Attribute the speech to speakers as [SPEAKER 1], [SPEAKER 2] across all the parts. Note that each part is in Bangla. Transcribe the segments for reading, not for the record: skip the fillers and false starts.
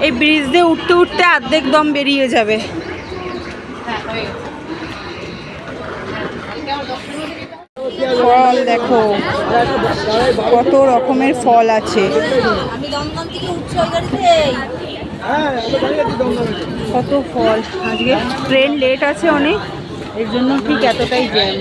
[SPEAKER 1] এই ব্রিজ দিয়ে উঠতে উঠতে অর্ধেক দম বেরিয়ে যাবে। ফল দেখো কত রকমের ফল আছে, কত ফল। আজকে ট্রেন লেট আছে অনেক, এর জন্য ঠিক এতটাই জ্যাম।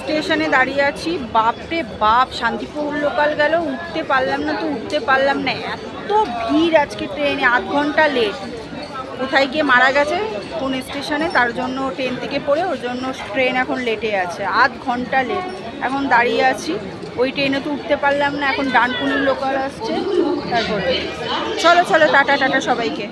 [SPEAKER 1] স্টেশনে দাঁড়িয়ে আছি, বাপরে বাপ, শান্তিপুর লোকাল গেল, উঠতে পারলাম না তো উঠতে পারলাম না, এত ভিড় আজকে ট্রেনে, আধ ঘন্টা লেট। কোথায় গিয়ে মারা গেছে কোন স্টেশনে, তার জন্য ট্রেন থেকে পড়ে, ওর জন্য ট্রেন এখন লেটে আছে, আধ ঘন্টা লেট। এখন দাঁড়িয়ে আছি, ওই ট্রেনে তো উঠতে পারলাম না, এখন ডানকুনির লোকাল আসছে। তারপরে চলো চলো, টাটা টাটা সবাইকে।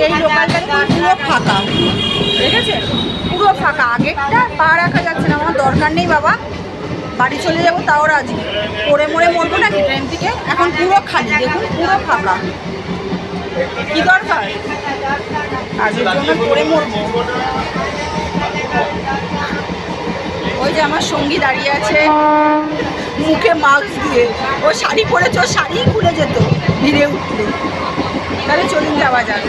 [SPEAKER 1] এই লোকালটা পুরো ফাঁকা, দেখেছেন, পুরো ফাঁকা। আগেরটা পা রাখা যাচ্ছে না, আমার দরকার নেই বাবা, বাড়ি চলে যাবো, তাও রাজি, পড়ে মরে মরবো নাকি ট্রেন থেকে। এখন পুরো খালি, দেখুন পুরো ফাঁকা, কি দরকার, কাজের জন্য পড়ে মরবো। ওই যে আমার সঙ্গী দাঁড়িয়ে আছে মুখে মাস্ক দিয়ে, ও শাড়ি পরেছে, ও শাড়ি খুলে যেত ভিড়ে উঠলে। তাহলে চলুন যাওয়া যাক।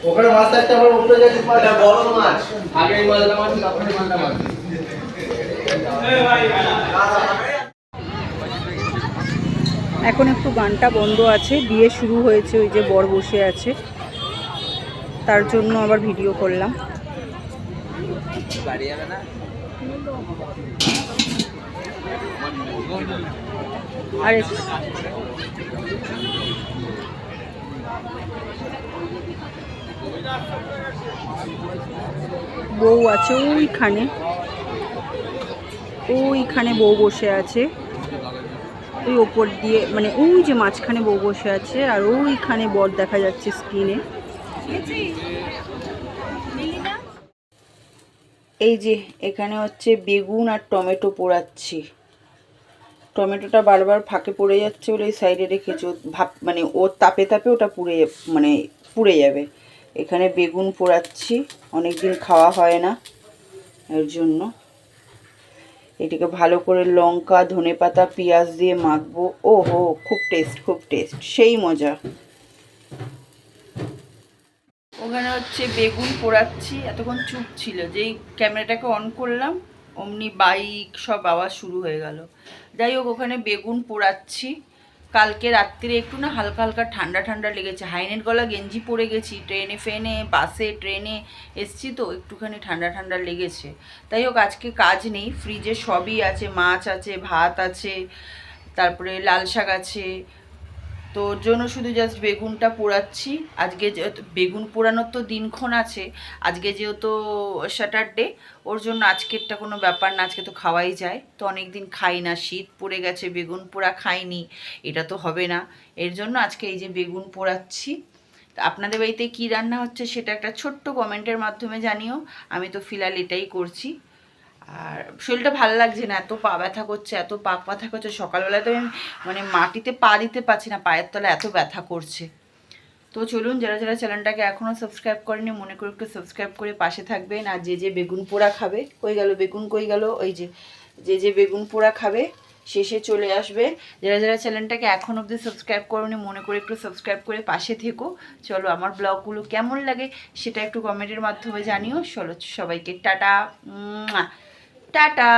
[SPEAKER 2] ওখানে মাছ থাকতে আবার উপরে যাচ্ছে, এটা বড় মাছ, আগে এই মাছটা মাছ, তারপরে মাছটা মাছ।
[SPEAKER 1] এখন একটু গানটা বন্ধ আছে, বিয়ে শুরু হয়েছে, ওই যে বর বসে আছে, তার জন্য আবার ভিডিও করলাম। আরে বউ আছে ওইখানে, ওইখানে বউ বসে আছে, ওই ওপর দিয়ে, মানে ওই যে মাঝখানে বউ বসে আছে, আর ওইখানে বর দেখা যাচ্ছে স্ক্রিনে। এই যে এখানে হচ্ছে বেগুন আর টমেটো পোড়াচ্ছি, টমেটোটা বারবার ফাঁকে পড়ে যাচ্ছে বলে এই সাইডে রেখেছি, ভাব মানে ওর তাপে তাপে ওটা পুড়ে যাবে। এখানে বেগুন পোড়াচ্ছি, অনেকদিন খাওয়া হয় না, এর জন্য এটাকে ভালো করে লঙ্কা, ধনেপাতা, পেঁয়াজ দিয়ে মাখবো। ও হো, খুব টেস্ট, খুব টেস্ট, সেই মজা। ওখানে হচ্ছে বেগুন পোড়াচ্ছি, এতক্ষণ চুপ ছিল, যেই ক্যামেরাটাকে অন করলাম অমনি বাইক সব আওয়াজ শুরু হয়ে গেল। যাই হোক, ওখানে বেগুন পোড়াচ্ছি। কালকে রাত্রিরে একটু না হালকা হালকা ঠান্ডা ঠান্ডা লেগেছে, হাইনেট গলা গেঞ্জি পরে গেছি, ট্রেনে ফেনে বাসে ট্রেনে এসছি তো একটুখানি ঠান্ডা ঠান্ডা লেগেছে। তাই হোক, আজকে কাজ নেই, ফ্রিজে সবই আছে, মাছ আছে, ভাত আছে, তারপরে লাল শাক আছে, তো ওর জন্য শুধু জাস্ট বেগুনটা পোড়াচ্ছি। আজকে বেগুন পোড়ানোর তো দিনক্ষণ আছে, আজকে যেহেতু স্যাটারডে, ওর জন্য আজকেরটা কোনো ব্যাপার না, আজকে তো খাওয়াই যায়, তো অনেক দিন খাই না, শীত পড়ে গেছে, বেগুন পোড়া খাইনি, এটা তো হবে না, এর জন্য আজকে এই যে বেগুন পোড়াচ্ছি। আপনাদের বাড়িতে কী রান্না হচ্ছে সেটা একটা ছোট্ট কমেন্টের মাধ্যমে জানিও, আমি তো ফিলহাল এটাই করছি। আর শরীরটা ভালো লাগছে না, এত পা ব্যথা করছে, এত পা ব্যথা করছে, সকালবেলায় তো আমি মানে মাটিতে পা দিতে পারছি না, পায়ের তলা এত ব্যথা করছে। তো চলুন, যারা যারা চ্যানেলটাকে এখনও সাবস্ক্রাইব করেনি মনে করে একটু সাবস্ক্রাইব করে পাশে থাকবেন। আর যে যে বেগুন পোড়া খাবে, কই গেল বেগুন, কই গেল, ওই যে যে বেগুন পোড়া খাবে শেষে চলে আসবে। যারা যারা চ্যানেলটাকে এখন অবধি সাবস্ক্রাইব করোনি মনে করে একটু সাবস্ক্রাইব করে পাশে থেকো। চলো, আমার ব্লগগুলো কেমন লাগে সেটা একটু কমেন্টের মাধ্যমে জানিও। চলো সবাইকে টাটা, টাটা।